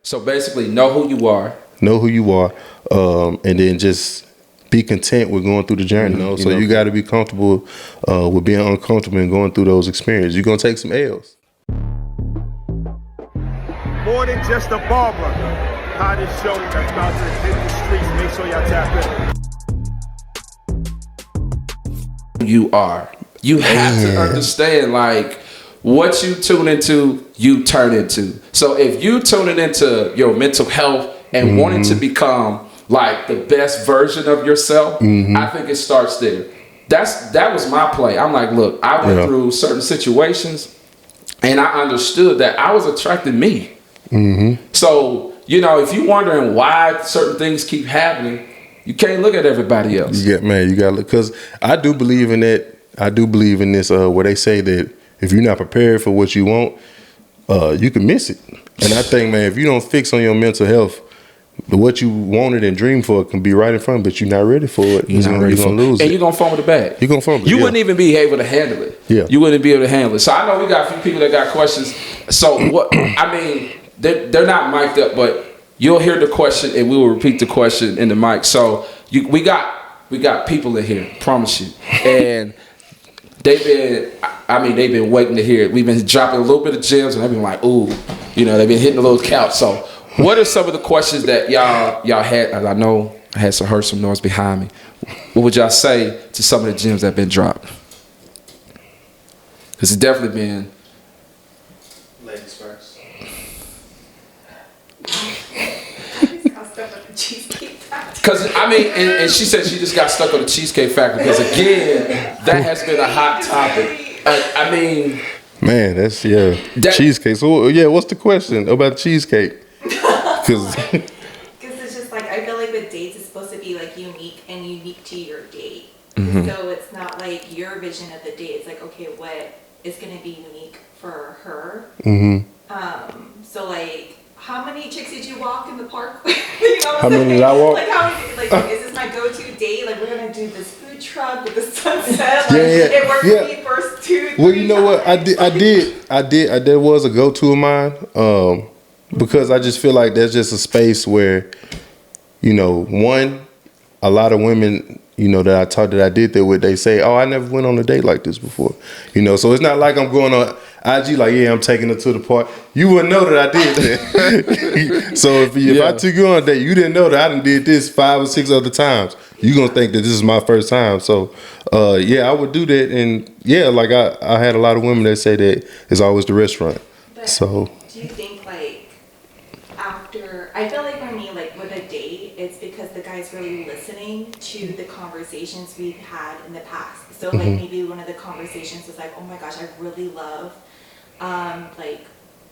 So basically, know who you are. Know who you are, and then just be content with going through the journey. So you got to be comfortable with being uncomfortable and going through those experiences. You're gonna take some L's. More than just a barber. Hottest show that's about to hit the streets. Make sure y'all tap in. You are. You have to understand, like, what you tune into, you turn into. So if you tuning into your mental health and wanting to become like the best version of yourself, I think it starts there. That was my play. I'm like, look, I went through certain situations and I understood that I was attracting me. So, you know, if you're wondering why certain things keep happening, you can't look at everybody else. Yeah, man, you got to look, because I do believe in that. I do believe in this, where they say that if you're not prepared for what you want, you can miss it. And I think, man, if you don't fix on your mental health, what you wanted and dreamed for can be right in front, but you're not ready for it. You're going to lose it. And you're going to fumble the bag. You're going to fumble it. You wouldn't even be able to handle it. Yeah. You wouldn't be able to handle it. So I know we got a few people that got questions. So what, I mean, they're not mic'd up, but you'll hear the question and we will repeat the question in the mic. So we got people in here, promise you. And they've been waiting to hear it. We've been dropping a little bit of gems and they've been like, ooh, you know, they've been hitting a little couch. So what are some of the questions that y'all had? I know I heard some noise behind me. What would y'all say to some of the gems that have been dropped? Because it's definitely been. Ladies first. Because, I mean, and she said she just got stuck on the Cheesecake Factory. Because, again, that has been a hot topic. I mean. Man, that's, cheesecake. So, what's the question about cheesecake? Because it's just like, I feel like with dates, it's supposed to be like unique and unique to your date. So it's not like your vision of the date. It's like, okay, what is going to be unique for her? So like, how many chicks did you walk in the park with? You know what how many did I walk? Like, is this my go-to date? Like, we're gonna do this food truck with the sunset. Like, Yeah. It worked for me first 2-3 Well, you know what? I did. That was a go-to of mine. Because I just feel like there's just a space where, you know, a lot of women, you know, that I did that with, they say, oh, I never went on a date like this before. You know, so it's not like I'm going on IG like, yeah, I'm taking her to the park. You wouldn't know that I did that. So if I took you on a date, you didn't know that I done did this 5 or 6 other times. You're going to think that this is my first time. So, I would do that. And, like I had a lot of women that say that it's always the restaurant. But so do you think, like, after, I feel like for me, like, with a date, it's because the guy's really listening to the conversations we've had in the past. So, like, maybe one of the conversations was like, oh my gosh, I really love, like,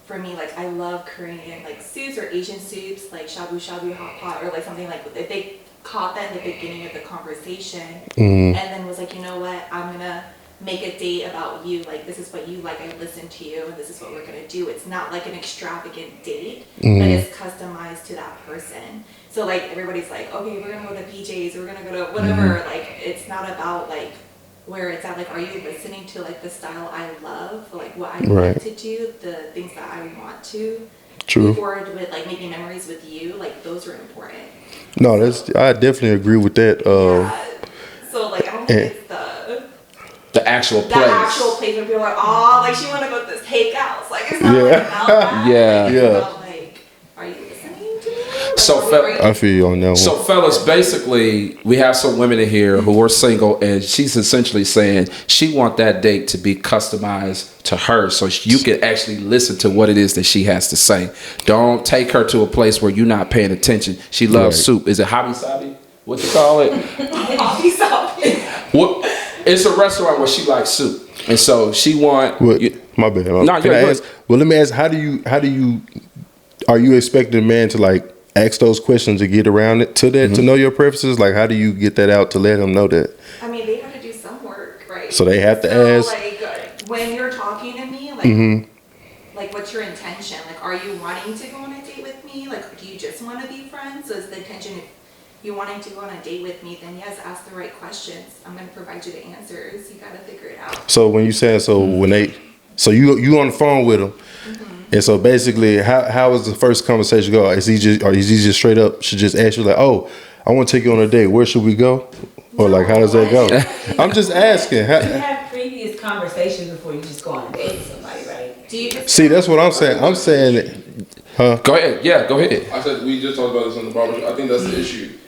for me, like, I love Korean, like, soups or Asian soups, like shabu shabu, hot pot, or like something like, if they caught that in the beginning of the conversation, and then was like, you know what, I'm gonna make a date about you, like, this is what you like, I listen to you, and this is what we're gonna do. It's not like an extravagant date, but it's customized to that person. So, like, everybody's like, okay, we're gonna go to PJs, we're gonna go to whatever, like, it's not about, like, where it's at, like, are you listening to, like, the style I love, like, what I want to do, the things that I want to move forward with, like, making memories with you, like, those are important. No, I definitely agree with that. So, like, I don't think it's the actual place. The actual place where people are like, oh, like, she want to go to this takeout. Like, it's not like about that. It's about, like, are you listening to me? Like, So, I feel you on that one. So, fellas, basically, we have some women in here who are single, and she's essentially saying she want that date to be customized to her, so you can actually listen to what it is that she has to say. Don't take her to a place where you're not paying attention. She loves soup. Is it Hobby Sabi? What you call it? Hobby Sabi. What? It's a restaurant where she likes soup, and so she want. My bad. No, Can I ask? Well, let me ask. How do you? Are you expecting a man to, like, ask those questions to get around it to that to know your preferences? Like, how do you get that out to let him know that? I mean, they have to do some work, right? So they have to ask. Like, when you're talking to me, like, like, what's your intention? Like, are you wanting to go on a date with me? Like, do you just want to be friends? So is the intention, if you're wanting to go on a date with me, then yes, ask the right questions. I'm going to provide you the answers. You got to figure it out. So when you saying, when they, so you on the phone with them, And so basically, how is the first conversation go? Is he just straight up should just ask you like, oh, I want to take you on a date. Where should we go? Or like, how does that go? I'm just asking. You have previous conversations before you just go on a date with somebody, right? Do you just See, that's what I'm saying. I'm saying, Go ahead. Yeah, go ahead. I said we just talked about this in the barbershop. I think that's the issue.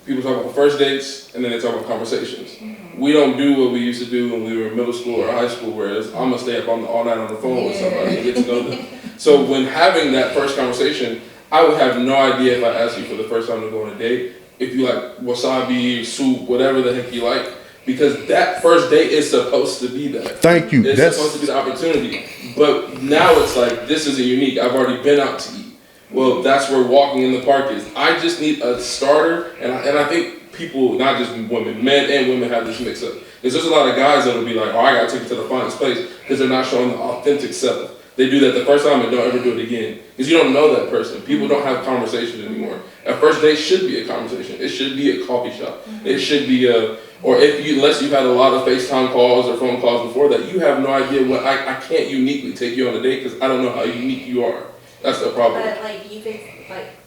People talk about first dates and then they talk about conversations. We don't do what we used to do when we were in middle school or high school, whereas I'm gonna stay up all night on the phone with somebody and get to know them. So when having that first conversation, I would have no idea if I asked you for the first time to go on a date, if you like wasabi, soup, whatever the heck you like, because that first date is supposed to be that. thank you. It's supposed to be the opportunity. But now it's like, this isn't unique. I've already been out to eat. Well, that's where walking in the park is. I just need a starter, and I think people, not just women, men and women have this mix up. Because there's a lot of guys that'll be like, oh, I gotta take it to the finest place, because they're not showing the authentic self. They do that the first time and don't ever do it again. Because you don't know that person. People don't have conversations anymore. A first date should be a conversation. It should be a coffee shop. It should be unless you've had a lot of FaceTime calls or phone calls before that, you have no idea what, I can't uniquely take you on a date because I don't know how unique you are. That's the problem. But like you could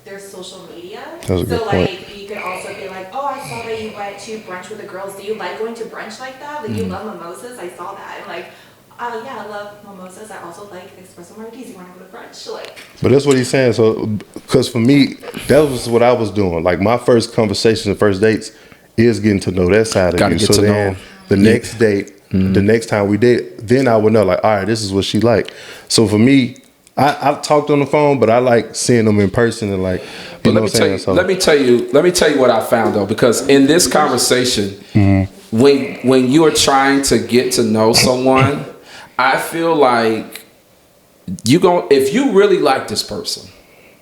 there's social media. That's a good so point. like you could also be like, oh, I saw that you went to brunch with the girls. Do you like going to brunch like that? Like you love mimosas? I saw that. I'm like, yeah, I love mimosas. I also like espresso martinis. You want to go to brunch? Like. But that's what he's saying. So, because for me, that was what I was doing. Like my first conversation, first dates, is getting to know that side of Gotta you. get So to then know. the next date, the next time we date, then I would know like, all right, this is what she like. So for me, I've talked on the phone, but I like seeing them in person and like. But let me tell you what I found though, because in this conversation, when you are trying to get to know someone, I feel like if you really like this person,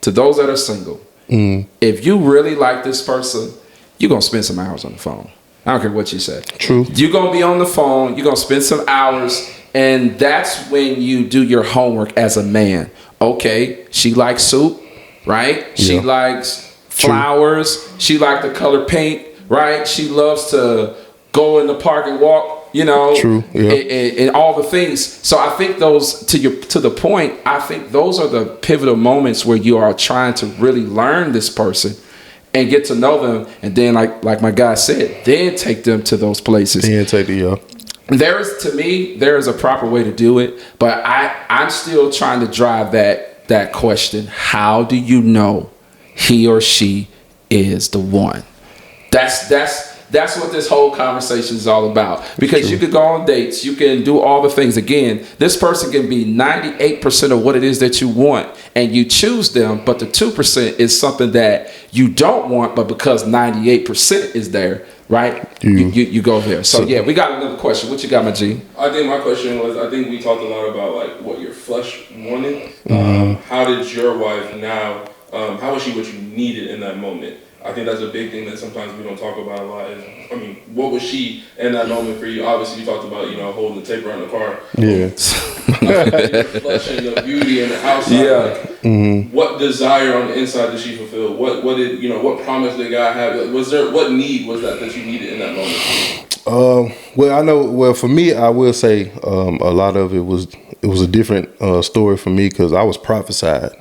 to those that are single, if you really like this person, you're gonna spend some hours on the phone. I don't care what you say. True. You're gonna be on the phone, you're gonna spend some hours, and that's when you do your homework as a man. Okay, she likes soup, right? She likes flowers, she likes the color paint, right? She loves to go in the park and walk, you know. True. Yeah. And all the things. So I think those, to the point, I think those are the pivotal moments where you are trying to really learn this person and get to know them, and then like my guy said, then take them to those places. Then take the There is a proper way to do it, but I'm still trying to drive that question. How do you know he or she is the one? That's what this whole conversation is all about. Because you could go on dates, you can do all the things. Again, this person can be 98% of what it is that you want, and you choose them, but the 2% is something that you don't want, but because 98% is there, right? You go there. So yeah, we got another question. What you got, my G? I think my question was, I think we talked a lot about like what your flesh wanted. How did your wife now, how was she what you needed in that moment? I think that's a big thing that sometimes we don't talk about a lot. What was she in that moment for you? Obviously, you talked about, holding the tape around the car. Yeah. Your flesh and the beauty and the outside. Yeah. Like, what desire on the inside did she fulfill? What what promise did God have? Like, what need was that you needed in that moment? Well, I know. Well, for me, I will say a lot of it was a different story for me because I was prophesied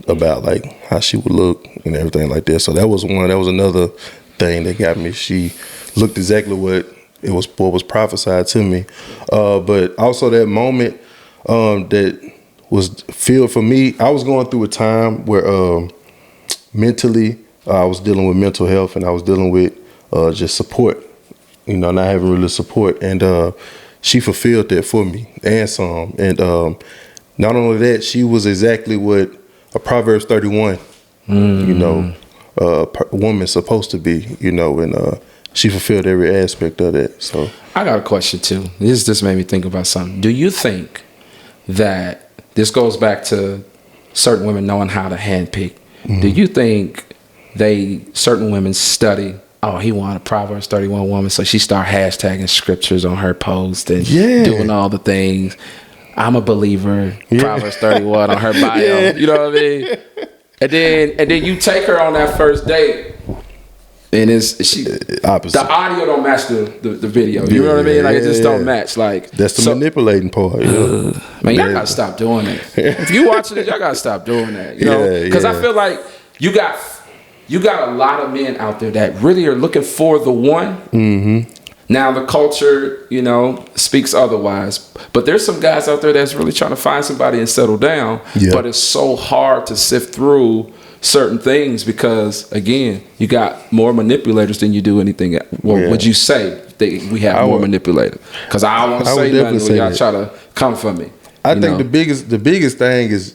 about like how she would look and everything like that. So that was another thing that got me. She looked exactly what was prophesied to me. But also that moment that was filled for me. I was going through a time where mentally I was dealing with mental health and I was dealing with just support. Not having really support, and she fulfilled that for me and some. And not only that, she was exactly what a Proverbs 31, woman's supposed to be, and she fulfilled every aspect of that. So I got a question too. This made me think about something. Do you think that this goes back to certain women knowing how to handpick? Do you think certain women study? Oh, he wanted a Proverbs 31 woman, so she start hashtagging scriptures on her post and doing all the things. I'm a believer. Proverbs 31 on her bio. You know what I mean? And then you take her on that first date, And she Opposite. the audio don't match the video. You know what I mean? Like it just don't match. Like that's the manipulating part. Man, y'all gotta stop doing that. If you watching it, y'all gotta stop doing that. You know, because I feel like you got a lot of men out there that really are looking for the one. Mm-hmm. Now the culture, you know, speaks otherwise. But there's some guys out there that's really trying to find somebody and settle down. Yeah. But it's so hard to sift through certain things because, again, you got more manipulators than you do anything. Well, would you say that we have more manipulators? Because I don't want to say nothing when y'all try to come for me. I think the biggest thing is,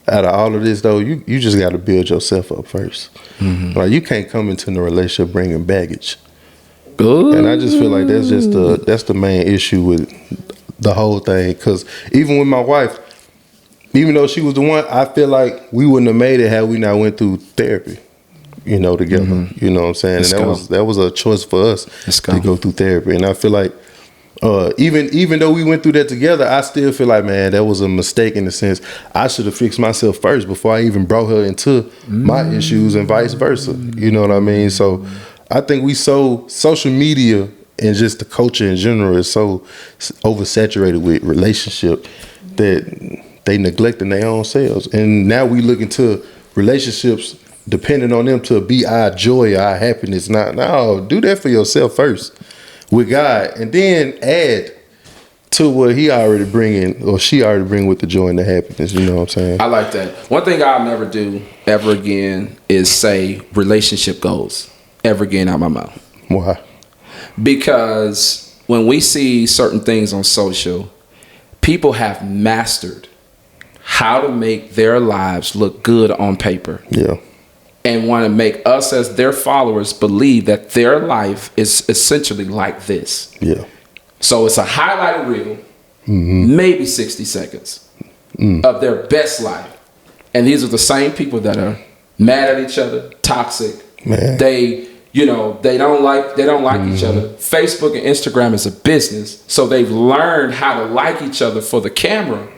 out of all of this though, you just got to build yourself up first. Mm-hmm. Like you can't come into the relationship bringing baggage. Ooh. And I just feel like that's the main issue with the whole thing. Because even with my wife, even though she was the one, I feel like we wouldn't have made it had we not went through therapy, you know, together. Mm-hmm. You know what I'm saying? And that was a choice for us to go through therapy. And I feel like even though we went through that together, I still feel like, man, that was a mistake in the sense I should have fixed myself first before I even brought her into my issues and vice versa. You know what I mean? So I think social media and just the culture in general is so oversaturated with relationship that they neglecting their own selves. And now we look into relationships depending on them to be our joy, our happiness. No, do that for yourself first with God, and then add to what he already bringing or she already bring with the joy and the happiness. You know what I'm saying? I like that. One thing I'll never do ever again is say relationship goals ever again out my mouth. Why? Because when we see certain things on social, people have mastered how to make their lives look good on paper. Yeah. And want to make us as their followers believe that their life is essentially like this. Yeah. So it's a highlighted reel, maybe 60 seconds of their best life. And these are the same people that are mad at each other, toxic. Man. They don't like each other. Facebook and Instagram is a business. So they've learned how to like each other for the camera.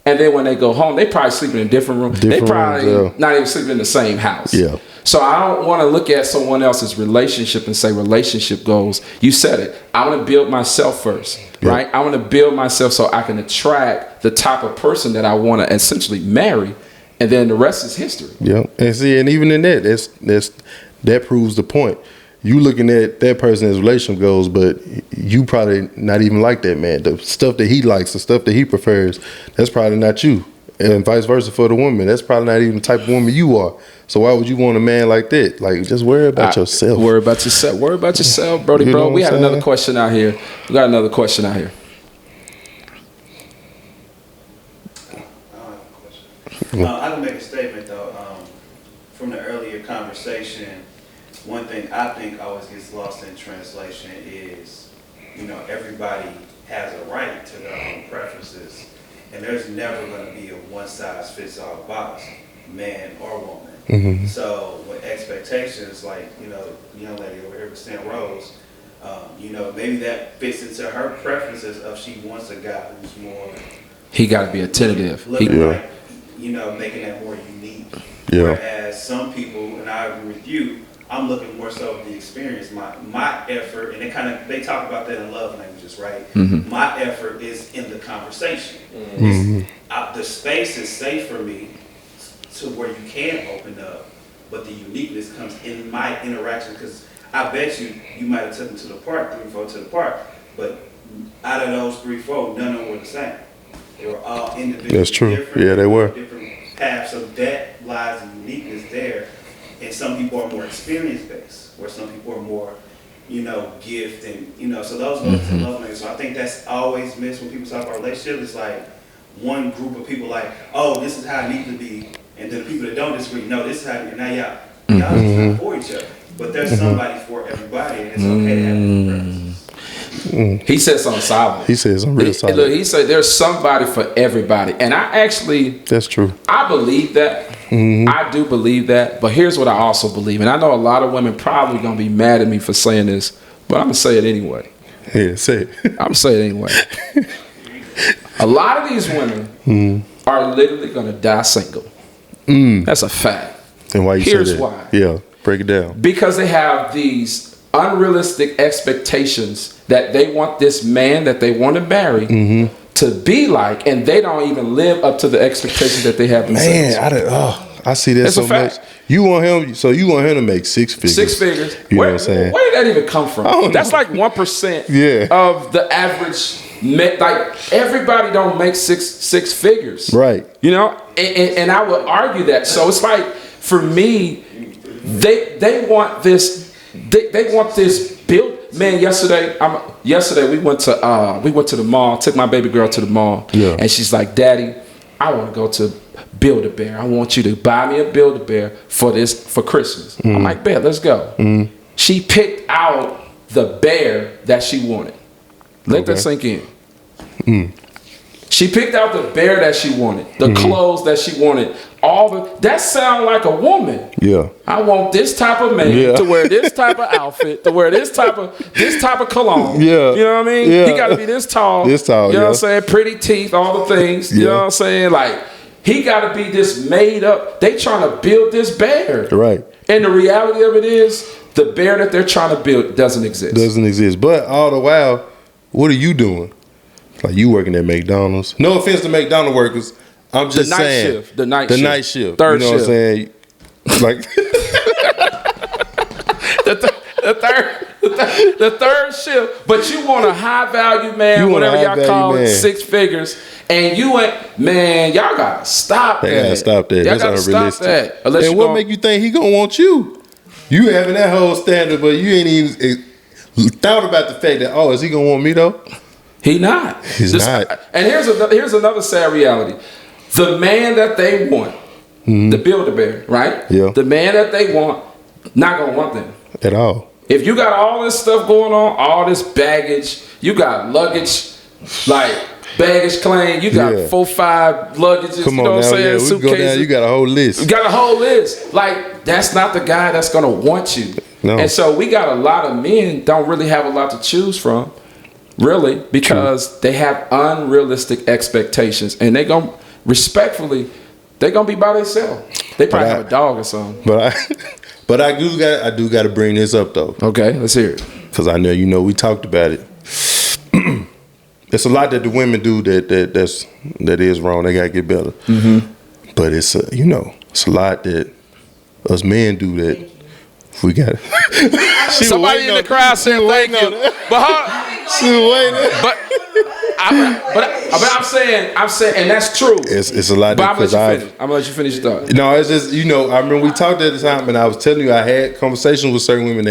And then when they go home, they probably sleeping in a different room. They probably not even sleeping in the same house. Yeah. So I don't want to look at someone else's relationship and say relationship goals. You said it. I want to build myself first, right? I want to build myself so I can attract the type of person that I want to essentially marry, and then the rest is history. Yeah, and see, and even in that proves the point. You looking at that person's relationship goals, but you probably not even like that man. The stuff that he likes, the stuff that he prefers, that's probably not you. And vice versa for the woman. That's probably not even the type of woman you are. So why would you want a man like that? Like, just worry about yourself. Worry about yourself. Worry about yourself, Brody, you bro. We had another question out here. We got another question out here. I can make a statement, though. From the earlier conversation, one thing I think always gets lost in translation is, everybody has a right to their own preferences. And there's never going to be a one-size-fits-all box, man or woman. Mm-hmm. So with expectations, like, the young lady over here with St. Rose, maybe that fits into her preferences of she wants a guy who's more... He got to be attentive. Looking like, making that more unique. Yeah. Whereas some people, and I agree with you, I'm looking more so at the experience, my effort, and they talk about that in love languages, right? Mm-hmm. My effort is in the conversation. Mm-hmm. The space is safe for me to where you can open up, but the uniqueness comes in my interaction, because I bet you might have taken to the park, 3-4 to the park, but out of those 3-4, none of them were the same. They were all individual. That's true. Yeah, they were. Different paths, so that lies the uniqueness there. And some people are more experience-based, where some people are more, gift and, so those go to love language. So I think that's always missed when people talk about relationships. It's like one group of people like, oh, this is how it needs to be. And then the people that don't disagree, no, this is how it is. Now y'all just not for each other. But there's somebody for everybody, and it's okay to have different preferences. He said something solid. He said something real solid. Look, he said there's somebody for everybody. And I actually... That's true. I believe that. Mm-hmm. I do believe that. But here's what I also believe. And I know a lot of women probably going to be mad at me for saying this, but I'm going to say it anyway. Yeah, say it. I'm going to say it anyway. A lot of these women are literally going to die single. That's a fact. And why you Here's say that? why. Yeah. Break it down. Because they have these unrealistic expectations that they want this man that they want to marry to be like, and they don't even live up to the expectations that they have themselves. Man, I see that It's so a fact. much. You want him to make 6 figures. 6 figures. You know where, what I'm saying? Where did that even come from? don't That's know. like 1% Yeah. of the average. Like everybody don't make six figures, Right. You know, and I would argue that. So it's like for me, they want this. They want this built. Man, yesterday we went to the mall. Took my baby girl to the mall, and she's like, "Daddy, I want to go to Build-A-Bear. I want you to buy me a Build-A-Bear for Christmas." I'm like, "Bet, let's go." She picked out the bear that she wanted. Let that sink in. She picked out the bear that she wanted, the clothes that she wanted. That sound like a woman. Yeah. I want this type of man to wear this type of outfit, to wear this type of cologne. Yeah. You know what I mean? Yeah. He got to be this tall. This tall, You know yeah. what I'm saying? Pretty teeth, all the things. You know what I'm saying? Like, he got to be this made up. They trying to build this bear. Right. And the reality of it is, the bear that they're trying to build doesn't exist. Doesn't exist. But all the while, what are you doing? Like, you working at McDonald's. No offense to McDonald's workers. I'm just saying. The night shift. Third Third you know shift. what I'm saying? Like the third shift, but you want a high value man, You want a whatever y'all high-value call it, man. 6 figures, and you ain't, man, y'all gotta stop that. They gotta stop that. Y'all That's gotta stop unrealistic. that. Unless And you what gon- make you think he gonna want you? You having that whole standard, but you ain't even thought about the fact that, is he gonna want me though? He not. He's not. And here's another sad reality. The man that they want, the Build-A-Bear, right? Yeah. The man that they want, not gonna want them. At all. If you got all this stuff going on, all this baggage, you got luggage, like baggage claim, you got 4-5 luggages, Come you on know what now, I'm saying? we go down, you got a whole list. You got a whole list. Like, that's not the guy that's gonna want you. No. And so we got a lot of men don't really have a lot to choose from, really, because they have unrealistic expectations, and they gonna respectfully, they gonna be by themselves. They probably have a dog or something. But I do got to bring this up though, Okay, let's hear it. because I know we talked about it. It's a lot that the women do that is wrong. They gotta get better. But it's it's a lot that us men do that we got. Somebody in the crowd said thank you, but I'm saying, and that's true. It's a lot But because I'm gonna let you finish your thought. No, it's just I remember we talked at the time, and I was telling you I had conversations with certain women.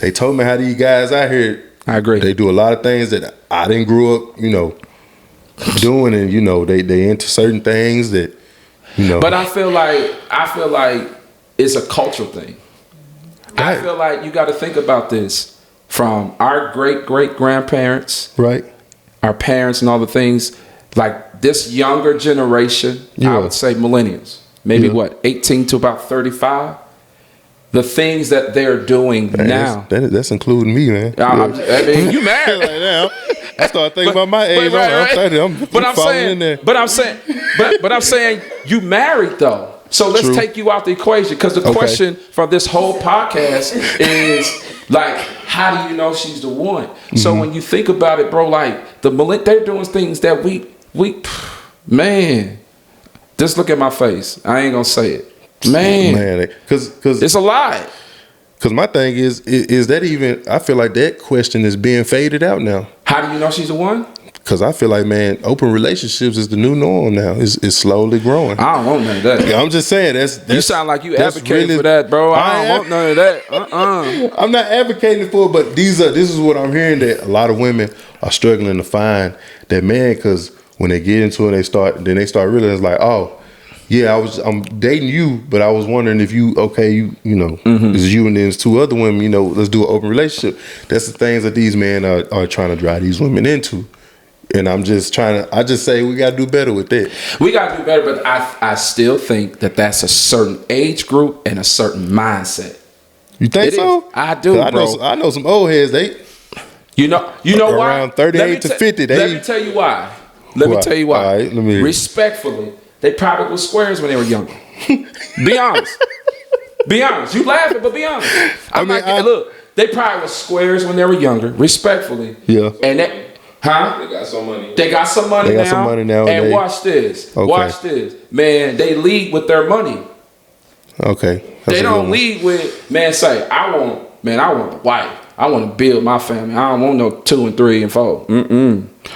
They told me how these guys out here. I agree. They do a lot of things that I didn't grow up, doing, and they into certain things that, But I feel like it's a cultural thing. I Right. feel like you got to think about this from our great grandparents, right. our parents, and all the things. Like this younger generation, Yeah. I would say millennials, maybe Yeah. 18 to about 35. The things that they're doing now. That's including me, man. I mean, you married. Like now, I start thinking about my age. Right. I'm 30. I'm falling in there. But I'm saying you married though. So let's True. take you out the equation, because the question from this whole podcast is like, how do you know she's the one? So when you think about it, bro, like they're doing things that we man, just look at my face. I ain't gonna say it, man. Because It's a lie. Because my thing is that even, I feel like that question is being faded out now. How do you know she's the one? Because I feel like, man, open relationships is the new norm now. It's slowly growing. I don't want none of that. Yeah, I'm just saying that's You sound like you that's advocating really- for that, bro. I don't am. want none of that. I'm not advocating for it, but this is what I'm hearing, that a lot of women are struggling to find that man, because when they get into it, they start realizing like, oh, yeah, I'm dating you, but I was wondering if you this is you and then there's 2 other women, let's do an open relationship. That's the things that these men are trying to drive these women into. And I just say we got to do better with that. We got to do better, but I still think that that's a certain age group and a certain mindset. You think It so? is. I do, 'Cause bro. I know some old heads. You know why? Around 38 to 50, Let me tell you why. Let me Why? tell you why. All right, let me hear it. Respectfully, they probably were squares when they were younger. Be honest. Be honest. You laughing, but be honest. Look, they probably were squares when they were younger, respectfully. Yeah. And that, They got some money. They got some money now. And watch this. Okay. Watch this. Man, they lead with their money. Okay. They don't lead with, man, say, I want a wife. I want to build my family. I don't want no 2 and 3 and 4.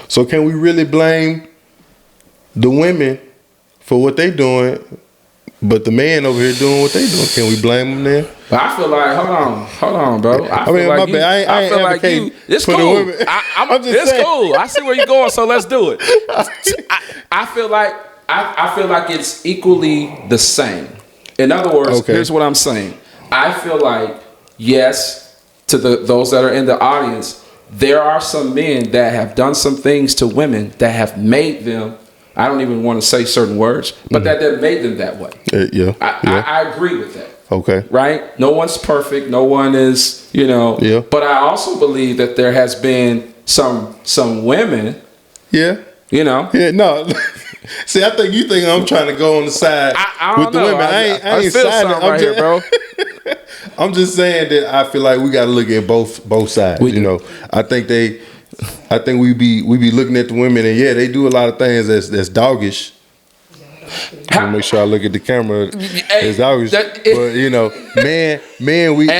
So can we really blame the women for what they doing, but the man over here doing what they doing? Can we blame them there? But I feel like, hold on, bro. I feel like you, I feel like you. It's for the cool. women. I'm just it's saying. cool. I see where you're going, so let's do it. I feel like it's equally the same. In other words, here's what I'm saying. I feel like, yes, to those that are in the audience, there are some men that have done some things to women that have made them, I don't even want to say certain words, but that made them that way. I agree with that. Okay. Right? No one's perfect. No one is, Yeah. But I also believe that there has been some women. Yeah. Yeah, no. See, I think you think I'm trying to go on the side with the women. I ain't feel siding. something right here, bro. I'm just saying that I feel like we got to look at both sides. I think we be looking at the women, and yeah, they do a lot of things that's doggish. I make sure I look at the camera. It's doggish, but man, we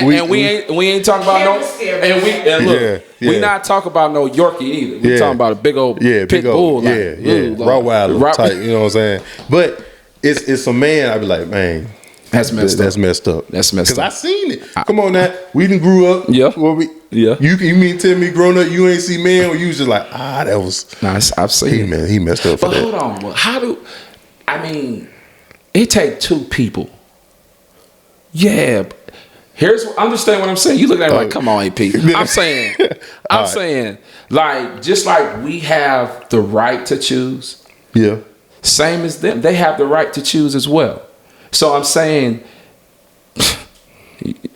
ain't talking about no. We not talking about no Yorkie either. We talking about a big old pit bull, Rottweiler type. You know what I'm saying? But it's a man. I be like, man. That's messed up. Because I seen it. Come on now. We done grew up. Yeah. You mean tell me growing up you ain't see man where you was just like, that was. Nah, I've seen it. Man, he messed up for but that. Hold on. It take two people. Yeah. Understand what I'm saying. You look at me like, come on, AP. I'm saying, like, just like we have the right to choose. Yeah. Same as them. They have the right to choose as well. So I'm saying,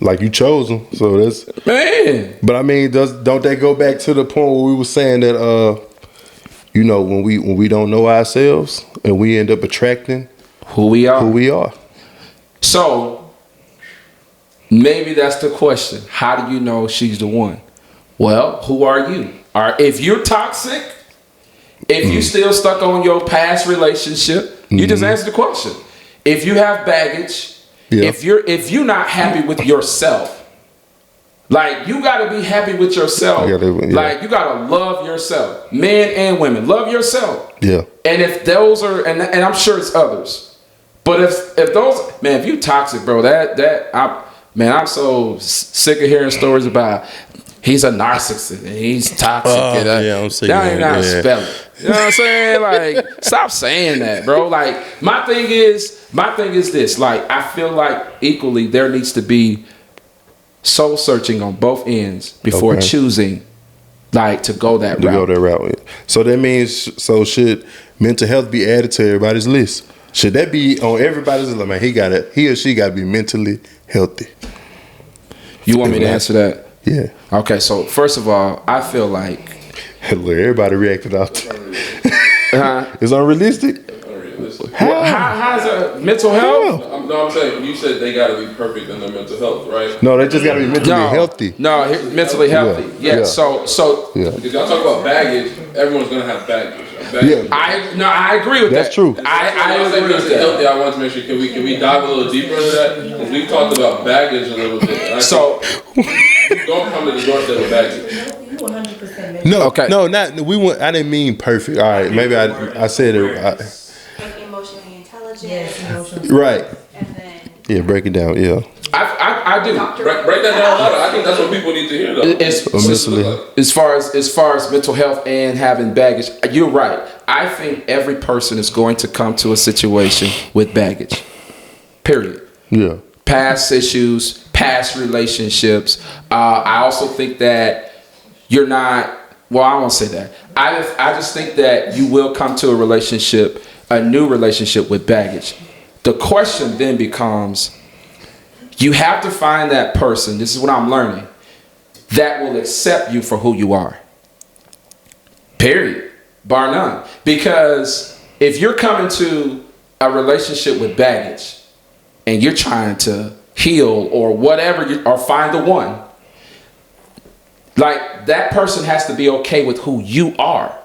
like you chose them, so that's man. But I mean, don't they go back to the point where we were saying that when we don't know ourselves and we end up attracting who we are. So maybe that's the question. How do you know she's the one? Well, who are you? If you're toxic, if you still stuck on your past relationship, you just answer the question. If you have baggage, if you're not happy with yourself, like you gotta be happy with yourself. Like you gotta love yourself. Men and women, love yourself. Yeah. And if those are, and I'm sure it's others, but if those, man, if you toxic, bro, I'm so sick of hearing stories about he's a narcissist and he's toxic. I'm sick of that. Not spell it. You know what I'm saying? Like, stop saying that, bro. Like, my thing is this. Like, I feel like equally there needs to be soul searching on both ends before choosing, like, to go that route. So that means, should mental health be added to everybody's list? Should that be on everybody's list? Man, he or she got to be mentally healthy. You want me to answer that? Yeah. Okay, so first of all, I feel like everybody reacted out. It's unrealistic. How's it mental health? I'm saying you said they gotta be perfect in their mental health, right? No, they just gotta be mentally healthy. No, mentally healthy. Yeah. So because y'all talk about baggage, everyone's gonna have baggage. I agree with that. That's true. I agree with that. Healthy, I want to make sure can we dive a little deeper into that? Because we've talked about baggage a little bit. So don't come to the doorstep with baggage. I didn't mean perfect. All right, maybe I said it. Like emotionally intelligent. Yes, emotionally. Right. And then Break it down. Yeah. I do. Break that down louder. I think that's what people need to hear, though. As far as mental health and having baggage, you're right. I think every person is going to come to a situation with baggage. Period. Yeah. Past issues, past relationships. I also think that you're not. Well, I won't say that. I just think that you will come to a new relationship with baggage. The question then becomes, you have to find that person, this is what I'm learning, that will accept you for who you are. Period. Bar none. Because if you're coming to a relationship with baggage and you're trying to heal or whatever, or find the one. Like, that person has to be okay with who you are.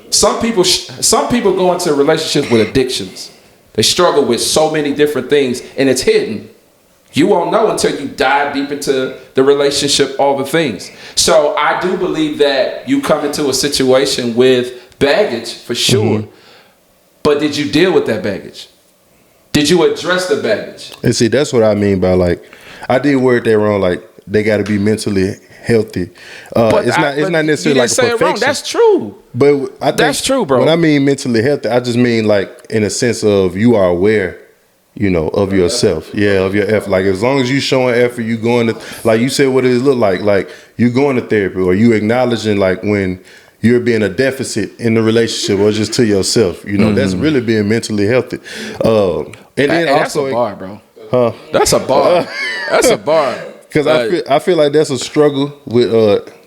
Some people go into relationships with addictions. They struggle with so many different things, and it's hidden. You won't know until you dive deep into the relationship, all the things. So I do believe that you come into a situation with baggage for sure. But did you deal with that baggage? Did you address the baggage? And see, that's what I mean by, like, I did word that wrong. Like, they got to be mentally healthy. It's not necessarily like a perfection. Wrong. That's true. But I think that's true, bro. When I mean mentally healthy, I just mean like in a sense of you are aware, of yourself. Yeah, of your effort. Like, as long as you showing effort, you going to, like you said, what it look like you going to therapy, or you acknowledging like when you're being a deficit in the relationship or just to yourself. That's really being mentally healthy. And then that's also a bar, bro. That's a bar. That's a bar. Because I feel like that's a struggle with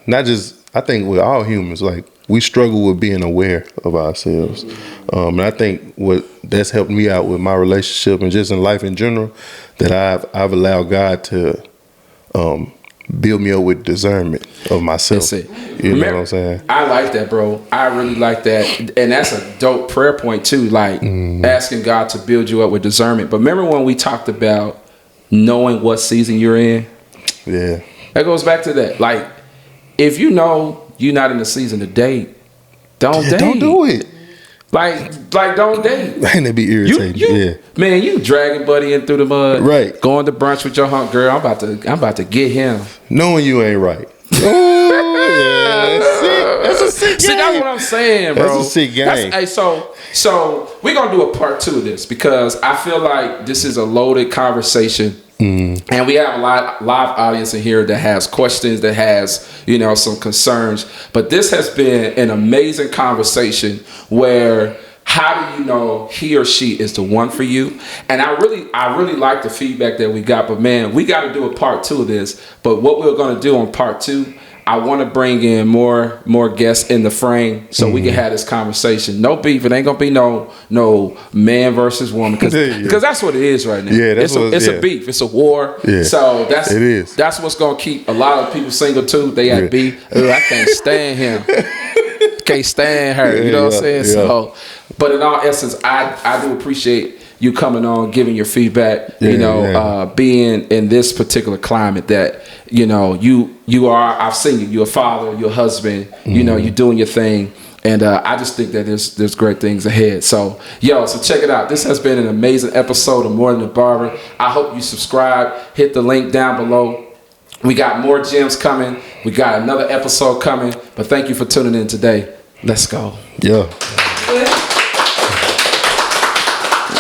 not just, I think with all humans, like we struggle with being aware of ourselves. And I think what that's helped me out with my relationship and just in life in general, that I've allowed God to build me up with discernment of myself. That's it. Know what I'm saying? I like that, bro. I really like that. And that's a dope prayer point too, like asking God to build you up with discernment. But remember when we talked about knowing what season you're in? Yeah. That goes back to that. Like, if you know you're not in the season to date, don't date. Don't do it. Like don't date. Man, that'd be irritating. Yeah. Man, you dragging buddy in through the mud. Right. Going to brunch with your hunk girl. I'm about to get him. Knowing you ain't right. Oh, yeah. That's a sick game. See, that's what I'm saying, bro. That's a sick game. Hey, so we're gonna do a part 2 of this because I feel like this is a loaded conversation. And we have a live audience in here that has questions, that has, some concerns. But this has been an amazing conversation where how do you know he or she is the one for you? And I really like the feedback that we got. But man, we got to do a part 2 of this. But what we're going to do on part 2, I want to bring in more guests in the frame so we can have this conversation. No beef. It ain't gonna be no man versus woman because that's what it is right now. Yeah, it's a beef. It's a war. Yeah. So that's what's gonna keep a lot of people single too. They got beef. I can't stand him. Can't stand her. You know what I'm saying? Yeah. So, but in all essence, I do appreciate you coming on, giving your feedback, being in this particular climate that, you are, I've seen you, you're a father, you're a husband, you're doing your thing. And I just think that there's great things ahead. So check it out. This has been an amazing episode of More Than a Barber. I hope you subscribe, hit the link down below. We got more gems coming. We got another episode coming. But thank you for tuning in today. Let's go. Yeah.